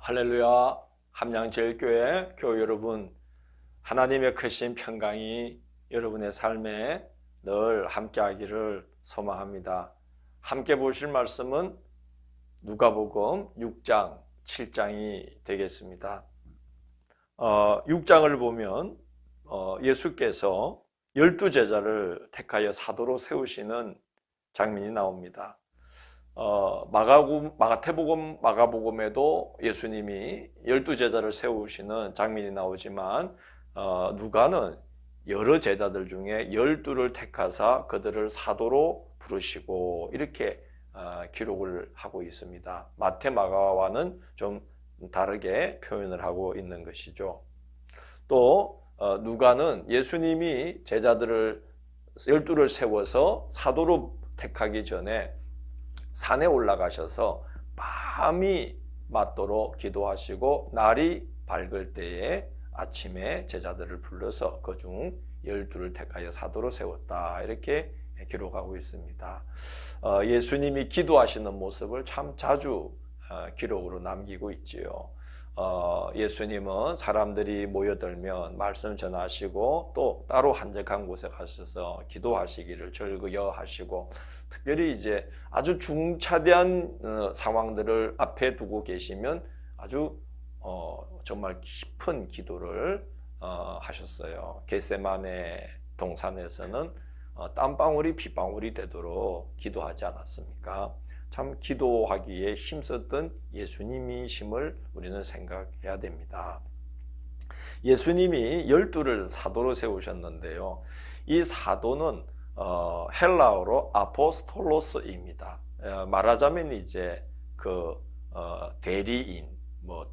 할렐루야. 함양제일교회 교회 여러분, 하나님의 크신 평강이 여러분의 삶에 늘 함께하기를 소망합니다. 함께 보실 말씀은 누가복음 6장, 7장이 되겠습니다. 6장을 보면 예수께서 12제자를 택하여 사도로 세우시는 장면이 나옵니다. 마가복음에도 예수님이 12제자를 세우시는 장면이 나오지만 누가는 여러 제자들 중에 12를 택하사 그들을 사도로 부르시고 이렇게 기록을 하고 있습니다. 마태, 마가와는 좀 다르게 표현을 하고 있는 것이죠. 또 누가는 예수님이 제자들을 12를 세워서 사도로 택하기 전에 산에 올라가셔서 밤이 맞도록 기도하시고 날이 밝을 때에 아침에 제자들을 불러서 그중 12를 택하여 사도로 세웠다, 이렇게 기록하고 있습니다. 예수님이 기도하시는 모습을 참 자주 기록으로 남기고 있지요. 예수님은 사람들이 모여들면 말씀 전하시고 또 따로 한적한 곳에 가셔서 기도하시기를 즐거워하시고, 특별히 이제 아주 중차대한 상황들을 앞에 두고 계시면 아주 정말 깊은 기도를 하셨어요. 겟세마네 동산에서는 땀방울이 빗방울이 되도록 기도하지 않았습니까? 참 기도하기에 힘썼던 예수님이심을 우리는 생각해야 됩니다. 예수님이 12를 사도로 세우셨는데요. 이 사도는 헬라어로 아포스톨로스입니다. 말하자면 이제 대리인,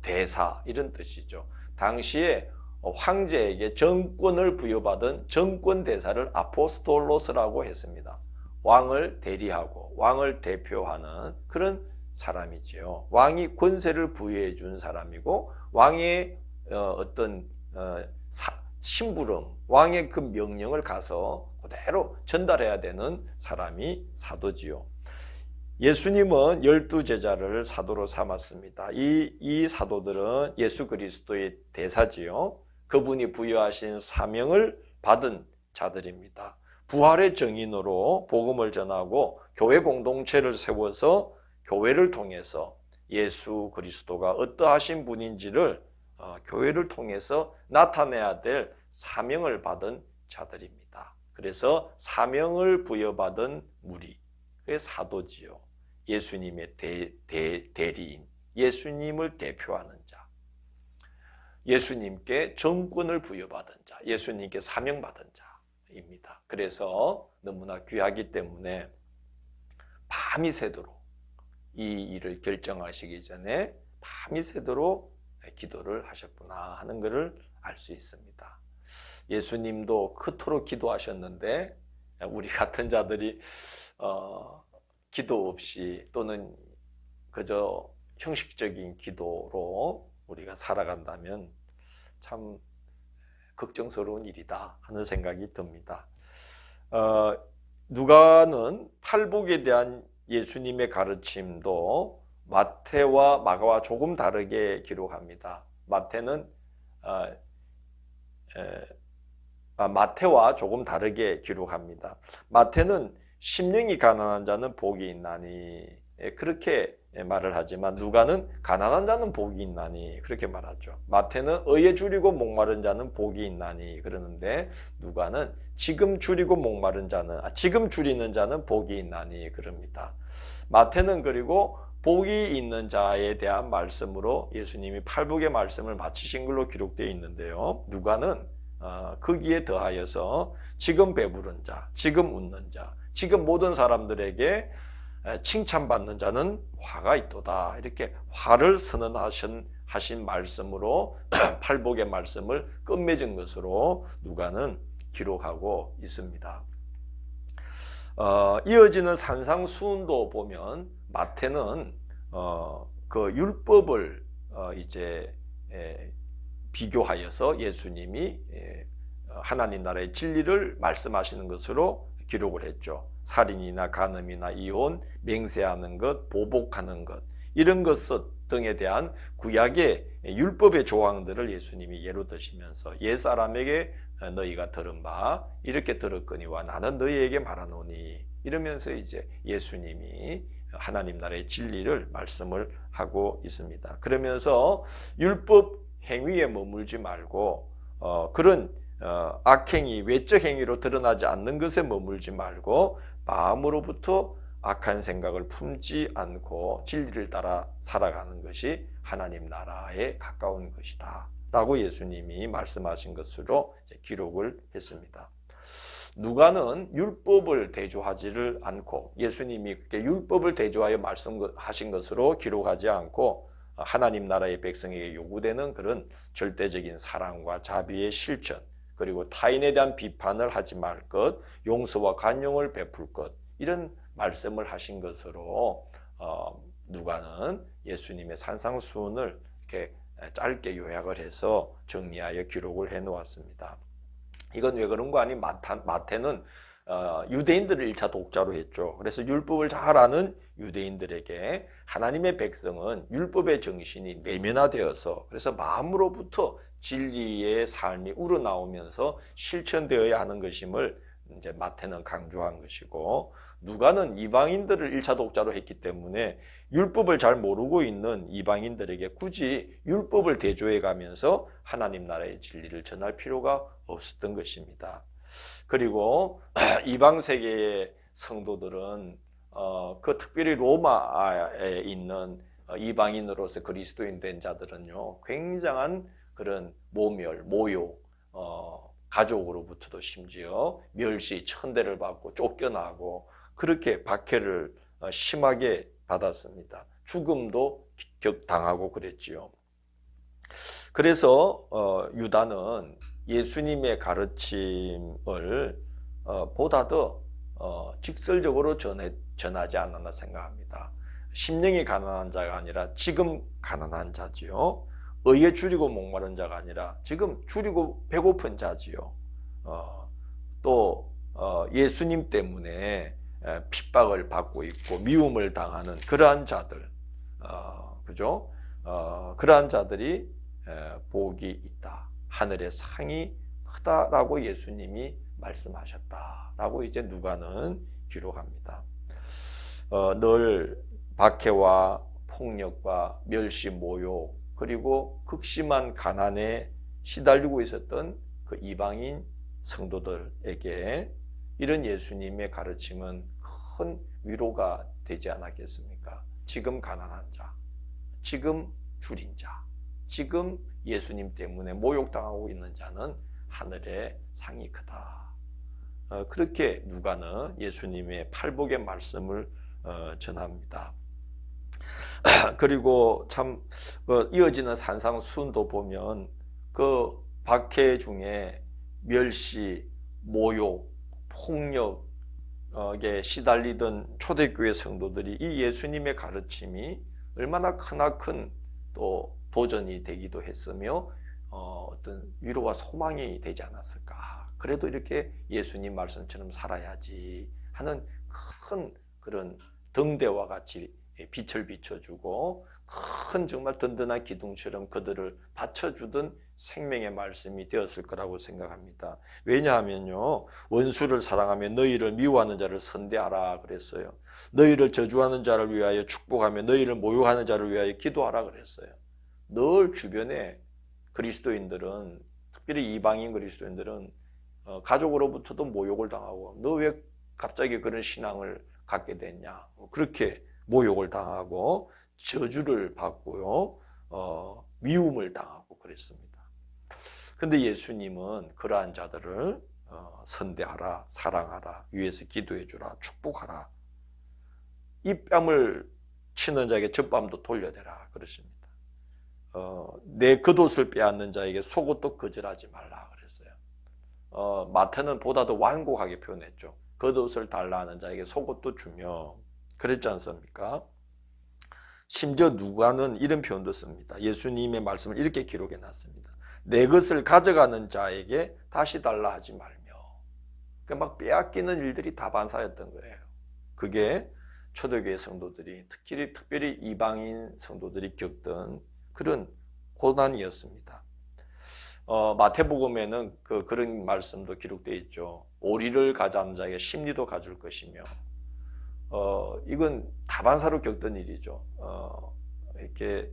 대사 이런 뜻이죠. 당시에 황제에게 정권을 부여받은 정권 대사를 아포스톨로스라고 했습니다. 왕을 대리하고 왕을 대표하는 그런 사람이지요. 왕이 권세를 부여해 준 사람이고 왕의 어떤 심부름, 왕의 그 명령을 가서 그대로 전달해야 되는 사람이 사도지요. 예수님은 12제자를 사도로 삼았습니다. 이 사도들은 예수 그리스도의 대사지요. 그분이 부여하신 사명을 받은 자들입니다. 부활의 증인으로 복음을 전하고 교회 공동체를 세워서 교회를 통해서 예수 그리스도가 어떠하신 분인지를 교회를 통해서 나타내야 될 사명을 받은 자들입니다. 그래서 사명을 부여받은 무리, 그게 사도지요. 예수님의 대리인, 예수님을 대표하는 자, 예수님께 정권을 부여받은 자, 예수님께 사명받은 자입니다. 그래서 너무나 귀하기 때문에 밤이 새도록 이 일을 결정하시기 전에 밤이 새도록 기도를 하셨구나 하는 것을 알 수 있습니다. 예수님도 그토록 기도하셨는데 우리 같은 자들이 기도 없이 또는 그저 형식적인 기도로 우리가 살아간다면 참 걱정스러운 일이다 하는 생각이 듭니다. 누가는 팔복에 대한 예수님의 가르침도 마태와 마가와 조금 다르게 기록합니다. 마태와 조금 다르게 기록합니다. 마태는 심령이 가난한 자는 복이 있나니 그렇게 말을 하지만 누가는 가난한 자는 복이 있나니 그렇게 말하죠. 마태는 의에 줄이고 목마른 자는 복이 있나니 그러는데 누가는 지금 줄이는 자는 복이 있나니 그럽니다. 마태는 그리고 복이 있는 자에 대한 말씀으로 예수님이 팔복의 말씀을 마치신 걸로 기록되어 있는데요. 누가는 거기에 더하여서 지금 배부른 자, 지금 웃는 자, 지금 모든 사람들에게 칭찬받는 자는 화가 있도다, 이렇게 화를 선언하신 말씀으로 팔복의 말씀을 끝맺은 것으로 누가는 기록하고 있습니다. 이어지는 산상수훈도 보면 마태는 그 율법을 이제 비교하여서 예수님이 하나님 나라의 진리를 말씀하시는 것으로 기록을 했죠. 살인이나 간음이나 이혼, 맹세하는 것, 보복하는 것, 이런 것은 등에 대한 구약의 율법의 조항들을 예수님이 예로 드시면서 옛사람에게 너희가 들은 바 이렇게 들었거니와 나는 너희에게 말하노니 이러면서 이제 예수님이 하나님 나라의 진리를 말씀을 하고 있습니다. 그러면서 율법 행위에 머물지 말고 그런 악행이 외적 행위로 드러나지 않는 것에 머물지 말고 마음으로부터 악한 생각을 품지 않고 진리를 따라 살아가는 것이 하나님 나라에 가까운 것이다 라고 예수님이 말씀하신 것으로 기록을 했습니다. 누가는 율법을 대조하지를 않고 예수님이 그렇게 율법을 대조하여 말씀하신 것으로 기록하지 않고 하나님 나라의 백성에게 요구되는 그런 절대적인 사랑과 자비의 실천, 그리고 타인에 대한 비판을 하지 말 것, 용서와 관용을 베풀 것, 이런 말씀을 하신 것으로 누가는 예수님의 산상수훈을 이렇게 짧게 요약을 해서 정리하여 기록을 해 놓았습니다. 이건 왜 그런 거 아니? 마태는 유대인들을 1차 독자로 했죠. 그래서 율법을 잘 아는 유대인들에게 하나님의 백성은 율법의 정신이 내면화되어서 그래서 마음으로부터 진리의 삶이 우러나오면서 실천되어야 하는 것임을 이제 마태는 강조한 것이고, 누가는 이방인들을 1차 독자로 했기 때문에 율법을 잘 모르고 있는 이방인들에게 굳이 율법을 대조해 가면서 하나님 나라의 진리를 전할 필요가 없었던 것입니다. 그리고 이방 세계의 성도들은 특별히 로마에 있는 이방인으로서 그리스도인 된 자들은요, 굉장한 그런 모멸, 모욕, 가족으로부터도 심지어 멸시, 천대를 받고 쫓겨나고 그렇게 박해를 심하게 받았습니다. 죽음도 당하고 그랬지요. 그래서 유다는 예수님의 가르침을 보다 더 직설적으로 전하지 않았나 생각합니다. 심령이 가난한 자가 아니라 지금 가난한 자지요. 의에 줄이고 목마른 자가 아니라 지금 줄이고 배고픈 자지요. 또 예수님 때문에 핍박을 받고 있고 미움을 당하는 그러한 자들, 그죠? 그러한 자들이 복이 있다. 하늘의 상이 크다라고 예수님이 말씀하셨다라고 이제 누가는 기록합니다. 늘 박해와 폭력과 멸시, 모욕, 그리고 극심한 가난에 시달리고 있었던 그 이방인 성도들에게 이런 예수님의 가르침은 큰 위로가 되지 않았겠습니까? 지금 가난한 자, 지금 줄인 자, 지금 예수님 때문에 모욕당하고 있는 자는 하늘의 상이 크다. 그렇게 누가는 예수님의 팔복의 말씀을 전합니다. 그리고 참 이어지는 산상수훈도 보면 그 박해 중에 멸시, 모욕, 폭력에 시달리던 초대교회 성도들이 이 예수님의 가르침이 얼마나 크나큰 또 도전이 되기도 했으며 어떤 위로와 소망이 되지 않았을까. 그래도 이렇게 예수님 말씀처럼 살아야지 하는 큰 그런 등대와 같이 빛을 비춰주고 큰 정말 든든한 기둥처럼 그들을 받쳐주던 생명의 말씀이 되었을 거라고 생각합니다. 왜냐하면요, 원수를 사랑하며 너희를 미워하는 자를 선대하라 그랬어요. 너희를 저주하는 자를 위하여 축복하며 너희를 모욕하는 자를 위하여 기도하라 그랬어요. 늘 주변에 그리스도인들은, 특별히 이방인 그리스도인들은 가족으로부터도 모욕을 당하고 너 왜 갑자기 그런 신앙을 갖게 됐냐, 그렇게 모욕을 당하고 저주를 받고요, 미움을 당하고 그랬습니다. 근데 예수님은 그러한 자들을 선대하라, 사랑하라, 위에서 기도해 주라, 축복하라, 입뺨을 치는 자에게 젖밤도 돌려대라 그러십니다. 내 겉옷을 빼앗는 자에게 속옷도 거절하지 말라 그랬어요. 마태는 보다 더 완곡하게 표현했죠. 겉옷을 달라 하는 자에게 속옷도 주며 그랬지 않습니까? 심지어 누가는 이런 표현도 씁니다. 예수님의 말씀을 이렇게 기록해 놨습니다. 내 것을 가져가는 자에게 다시 달라 하지 말며. 그러니까 막 빼앗기는 일들이 다반사였던 거예요. 그게 초대교회 성도들이 특별히 이방인 성도들이 겪던 그런 고난이었습니다. 마태복음에는 그런 말씀도 기록되어 있죠. 오리를 가진 자에게 심리도 가줄 것이며, 이건 다반사로 겪던 일이죠. 이렇게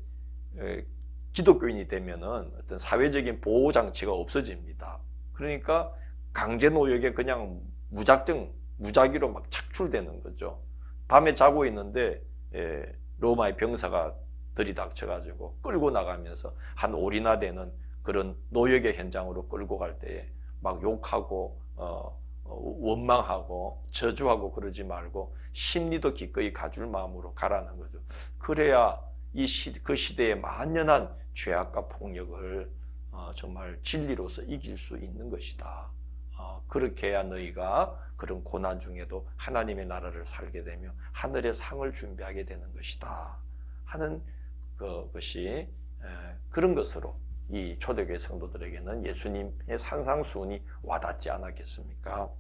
기독교인이 되면은 어떤 사회적인 보호 장치가 없어집니다. 그러니까 강제 노역에 그냥 무작위로 막 착출되는 거죠. 밤에 자고 있는데 로마의 병사가 들이닥쳐가지고 끌고 나가면서 한 올이나 되는 그런 노역의 현장으로 끌고 갈 때에 막 욕하고 원망하고 저주하고 그러지 말고 심리도 기꺼이 가줄 마음으로 가라는 거죠. 그래야 그 시대의 만연한 죄악과 폭력을 정말 진리로서 이길 수 있는 것이다. 그렇게 해야 너희가 그런 고난 중에도 하나님의 나라를 살게 되며 하늘의 상을 준비하게 되는 것이다 하는 것이 그런 것으로 이 초대교회 성도들에게는 예수님의 산상수훈이 와닿지 않았겠습니까?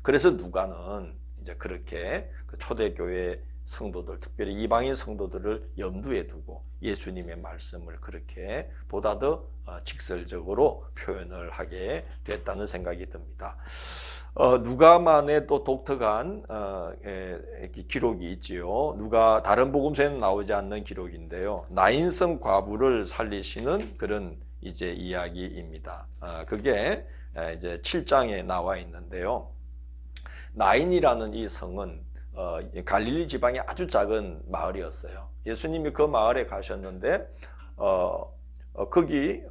그래서 누가는 이제 그렇게 그 초대교회 성도들, 특별히 이방인 성도들을 염두에 두고 예수님의 말씀을 그렇게 보다 더 직설적으로 표현을 하게 됐다는 생각이 듭니다. 누가만의 또 독특한 기록이 있지요. 누가 다른 복음서에는 나오지 않는 기록인데요. 나인성 과부를 살리시는 그런 이제 이야기입니다. 그게 이제 7장에 나와 있는데요. 나인이라는 이 성은 갈릴리 지방의 아주 작은 마을이었어요. 예수님이 그 마을에 가셨는데 거기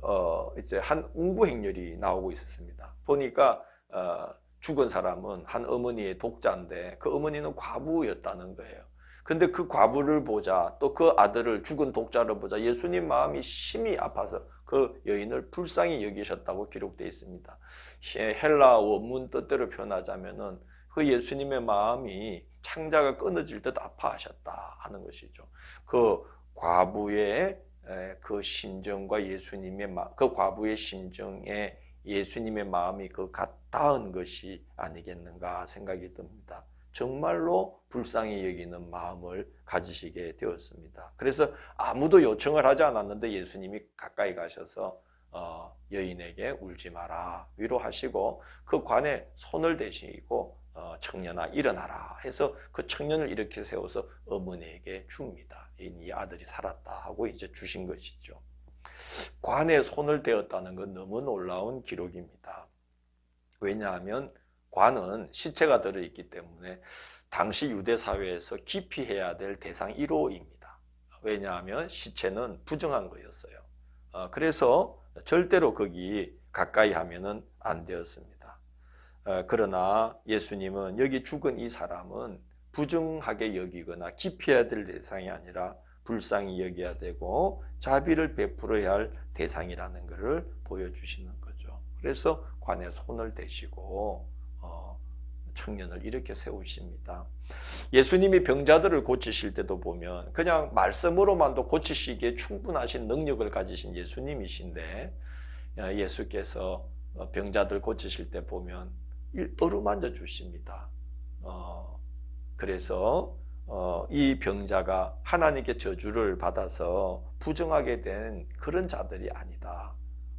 이제 한 운구 행렬이 나오고 있었습니다. 보니까 죽은 사람은 한 어머니의 독자인데 그 어머니는 과부였다는 거예요. 근데 그 과부를 보자, 또 그 아들을 죽은 독자를 보자 예수님 마음이 심히 아파서 그 여인을 불쌍히 여기셨다고 기록되어 있습니다. 헬라 원문 뜻대로 표현하자면은 그 예수님의 마음이 창자가 끊어질 듯 아파하셨다 하는 것이죠. 그 과부의 그 심정과 그 과부의 심정에 예수님의 마음이 닿은 것이 아니겠는가 생각이 듭니다. 정말로 불쌍히 여기는 마음을 가지시게 되었습니다. 그래서 아무도 요청을 하지 않았는데 예수님이 가까이 가셔서 여인에게 울지 마라 위로하시고 그 관에 손을 대시고 청년아 일어나라 해서 그 청년을 이렇게 세워서 어머니에게 줍니다. 이 아들이 살았다 하고 이제 주신 것이죠. 관에 손을 대었다는 건 너무 놀라운 기록입니다. 왜냐하면 관은 시체가 들어있기 때문에 당시 유대 사회에서 기피해야 될 대상 1호입니다. 왜냐하면 시체는 부정한 거였어요. 그래서 절대로 거기 가까이 하면은 안 되었습니다. 그러나 예수님은 여기 죽은 이 사람은 부정하게 여기거나 기피해야 될 대상이 아니라 불쌍히 여겨야 되고 자비를 베풀어야 할 대상이라는 것을 보여주시는 거죠. 그래서 관에 손을 대시고 청년을 이렇게 세우십니다. 예수님이 병자들을 고치실 때도 보면 그냥 말씀으로만도 고치시기에 충분하신 능력을 가지신 예수님이신데 예수께서 병자들 고치실 때 보면 어루만져 주십니다. 그래서 이 병자가 하나님께 저주를 받아서 부정하게 된 그런 자들이 아니다.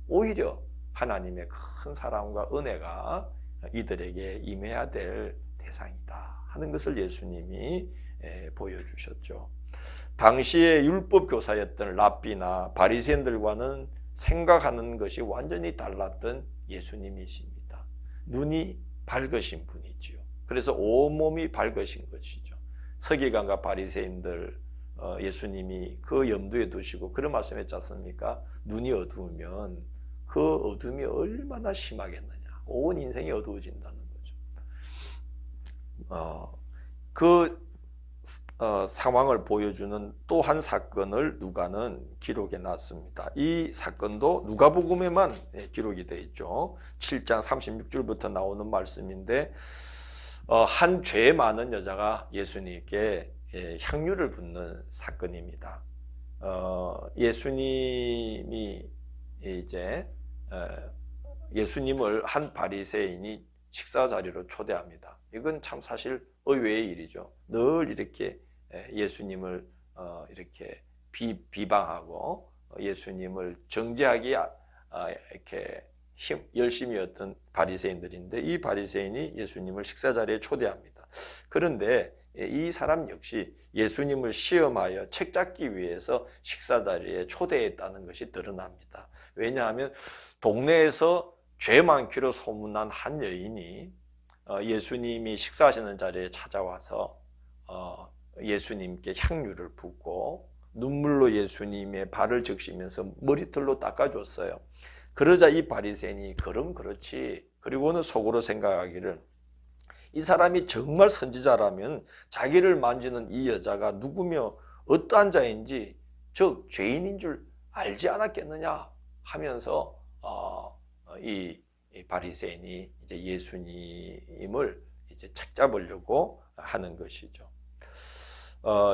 오히려 하나님의 큰 사랑과 은혜가 이들에게 임해야 될 대상이다 하는 것을 예수님이 보여주셨죠. 당시의 율법 교사였던 랍비나 바리새인들과는 생각하는 것이 완전히 달랐던 예수님이십니다. 눈이 밝으신 분이지요. 그래서 온몸이 밝으신 것이죠. 서기관과 바리새인들 예수님이 그 염두에 두시고 그런 말씀했지 않습니까? 눈이 어두우면 그 어둠이 얼마나 심하겠느냐. 온 인생이 어두워진다는 거죠. 상황을 보여주는 또 한 사건을 누가는 기록해 놨습니다. 이 사건도 누가복음에만 기록이 되어 있죠. 7장 36절부터 나오는 말씀인데 한 죄 많은 여자가 예수님께 향유를 붓는 사건입니다. 예수님이 이제 예수님을 한 바리새인이 식사 자리로 초대합니다. 이건 참 사실 의외의 일이죠. 늘 이렇게 예수님을 이렇게 비방하고 예수님을 정죄하기 이렇게 열심히 했던 바리새인들인데, 이 바리새인이 예수님을 식사 자리에 초대합니다. 그런데 이 사람 역시 예수님을 시험하여 책잡기 위해서 식사 자리에 초대했다는 것이 드러납니다. 왜냐하면 동네에서 죄 많기로 소문난 한 여인이 예수님이 식사하시는 자리에 찾아와서 예수님께 향유를 붓고 눈물로 예수님의 발을 적시면서 머리털로 닦아줬어요. 그러자 이 바리새인이 그럼 그렇지, 그리고는 속으로 생각하기를 이 사람이 정말 선지자라면 자기를 만지는 이 여자가 누구며 어떠한 자인지, 즉 죄인인 줄 알지 않았겠느냐 하면서 이 바리새인이 이제 예수님을 이제 책잡으려고 하는 것이죠.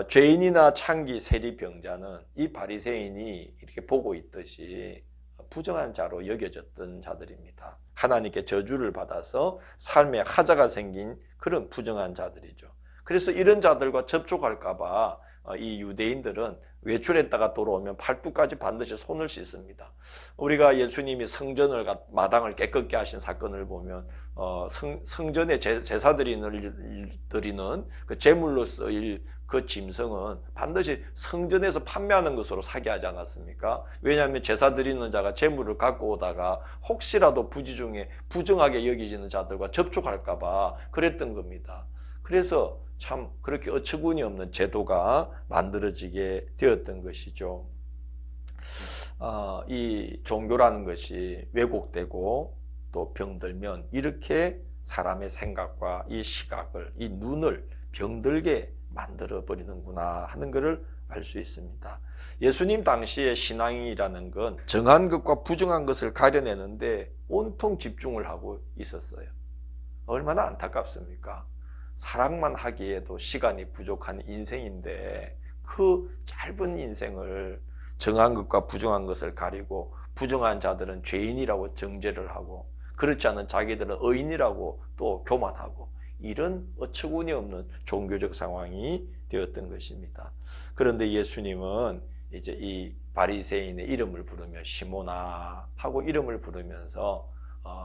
죄인이나 창기, 세리, 병자는 이 바리새인이 이렇게 보고 있듯이 부정한 자로 여겨졌던 자들입니다. 하나님께 저주를 받아서 삶에 하자가 생긴 그런 부정한 자들이죠. 그래서 이런 자들과 접촉할까 봐 이 유대인들은 외출했다가 돌아오면 팔뚝까지 반드시 손을 씻습니다. 우리가 예수님이 성전을 마당을 깨끗게 하신 사건을 보면 성전에 제사 드리는 그 제물로 쓰일 그 짐승은 반드시 성전에서 판매하는 것으로 사게 하지 않았습니까? 왜냐하면 제사 드리는 자가 제물을 갖고 오다가 혹시라도 부지 중에 부정하게 여기지는 자들과 접촉할까 봐 그랬던 겁니다. 그래서 참 그렇게 어처구니 없는 제도가 만들어지게 되었던 것이죠. 이 종교라는 것이 왜곡되고 또 병들면 이렇게 사람의 생각과 이 시각을, 이 눈을 병들게 만들어 버리는구나 하는 것을 알 수 있습니다. 예수님 당시의 신앙이라는 건 정한 것과 부정한 것을 가려내는데 온통 집중을 하고 있었어요. 얼마나 안타깝습니까? 사랑만 하기에도 시간이 부족한 인생인데 그 짧은 인생을 정한 것과 부정한 것을 가리고, 부정한 자들은 죄인이라고 정죄를 하고 그렇지 않은 자기들은 의인이라고 또 교만하고, 이런 어처구니 없는 종교적 상황이 되었던 것입니다. 그런데 예수님은 이제 이 바리새인의 이름을 부르며 시모나 하고 이름을 부르면서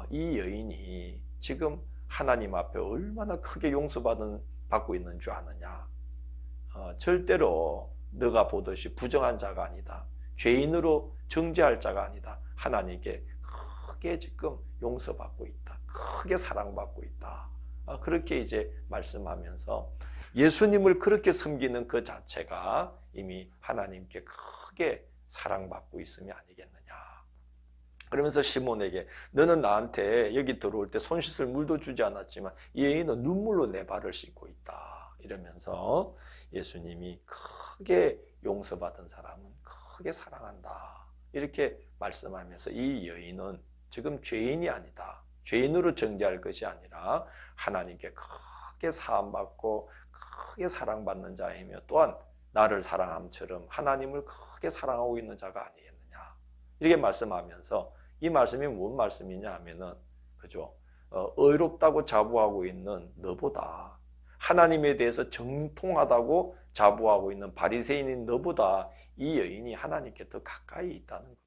이 여인이 지금 하나님 앞에 얼마나 크게 용서받고 있는 줄 아느냐. 절대로 너가 보듯이 부정한 자가 아니다. 죄인으로 정죄할 자가 아니다. 하나님께 크게 지금 용서받고 있다. 크게 사랑받고 있다. 그렇게 이제 말씀하면서 예수님을 그렇게 섬기는 그 자체가 이미 하나님께 크게 사랑받고 있음이 아니겠느냐. 그러면서 시몬에게 너는 나한테 여기 들어올 때 손 씻을 물도 주지 않았지만 이 여인은 눈물로 내 발을 씻고 있다. 이러면서 예수님이 크게 용서받은 사람은 크게 사랑한다. 이렇게 말씀하면서 이 여인은 지금 죄인이 아니다. 죄인으로 정죄할 것이 아니라 하나님께 크게 사함받고 크게 사랑받는 자이며 또한 나를 사랑함처럼 하나님을 크게 사랑하고 있는 자가 아니겠느냐. 이렇게 말씀하면서 이 말씀이 뭔 말씀이냐 하면은 그죠? 의롭다고 자부하고 있는 너보다, 하나님에 대해서 정통하다고 자부하고 있는 바리새인인 너보다 이 여인이 하나님께 더 가까이 있다는 겁니다.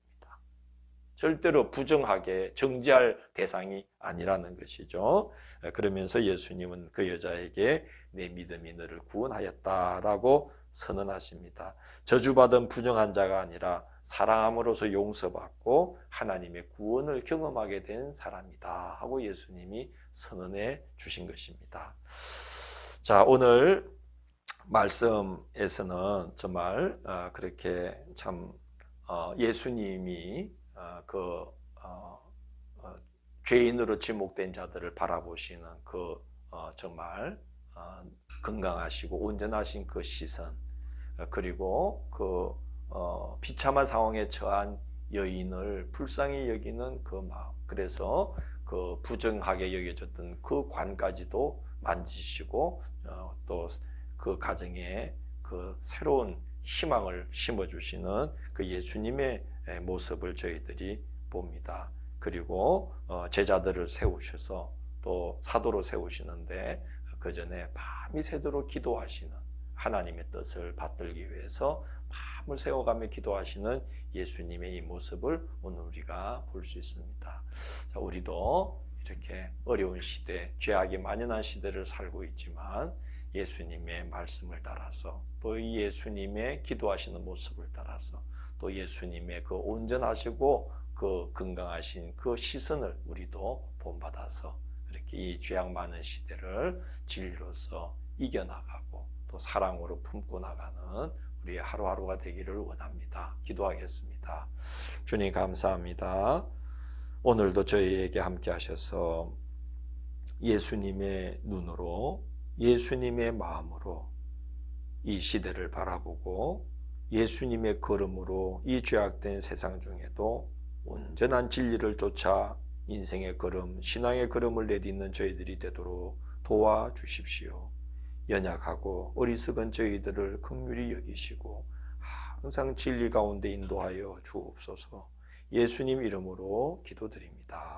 절대로 부정하게 정죄할 대상이 아니라는 것이죠. 그러면서 예수님은 그 여자에게 내 믿음이 너를 구원하였다라고 선언하십니다. 저주받은 부정한 자가 아니라 사랑함으로써 용서받고 하나님의 구원을 경험하게 된 사람이다 하고 예수님이 선언해 주신 것입니다. 자, 오늘 말씀에서는 정말 그렇게 참 예수님이 죄인으로 지목된 자들을 바라보시는 그 정말 건강하시고 온전하신 그 시선, 그리고 그 비참한 상황에 처한 여인을 불쌍히 여기는 그 마음, 그래서 그 부정하게 여겨졌던 그 관까지도 만지시고 또 그 가정에 그 새로운 희망을 심어주시는 그 예수님의 모습을 저희들이 봅니다. 그리고 제자들을 세우셔서 또 또 사도로 세우시는데 그 전에 밤이 새도록 기도하시는 하나님의 뜻을 받들기 위해서 밤을 새워가며 기도하시는 예수님의 이 모습을 오늘 우리가 볼 수 있습니다. 자, 우리도 이렇게 어려운 시대, 죄악이 만연한 시대를 살고 있지만 예수님의 말씀을 따라서 또 이 예수님의 기도하시는 모습을 따라서 또 예수님의 그 온전하시고 그 건강하신 그 시선을 우리도 본받아서 이렇게 이 죄악 많은 시대를 진리로서 이겨나가고 또 사랑으로 품고 나가는 우리의 하루하루가 되기를 원합니다. 기도하겠습니다. 주님 감사합니다. 오늘도 저희에게 함께 하셔서 예수님의 눈으로 예수님의 마음으로 이 시대를 바라보고 예수님의 걸음으로 이 죄악된 세상 중에도 온전한 진리를 쫓아 인생의 걸음, 신앙의 걸음을 내딛는 저희들이 되도록 도와주십시오. 연약하고 어리석은 저희들을 긍휼히 여기시고 항상 진리 가운데 인도하여 주옵소서. 예수님 이름으로 기도드립니다.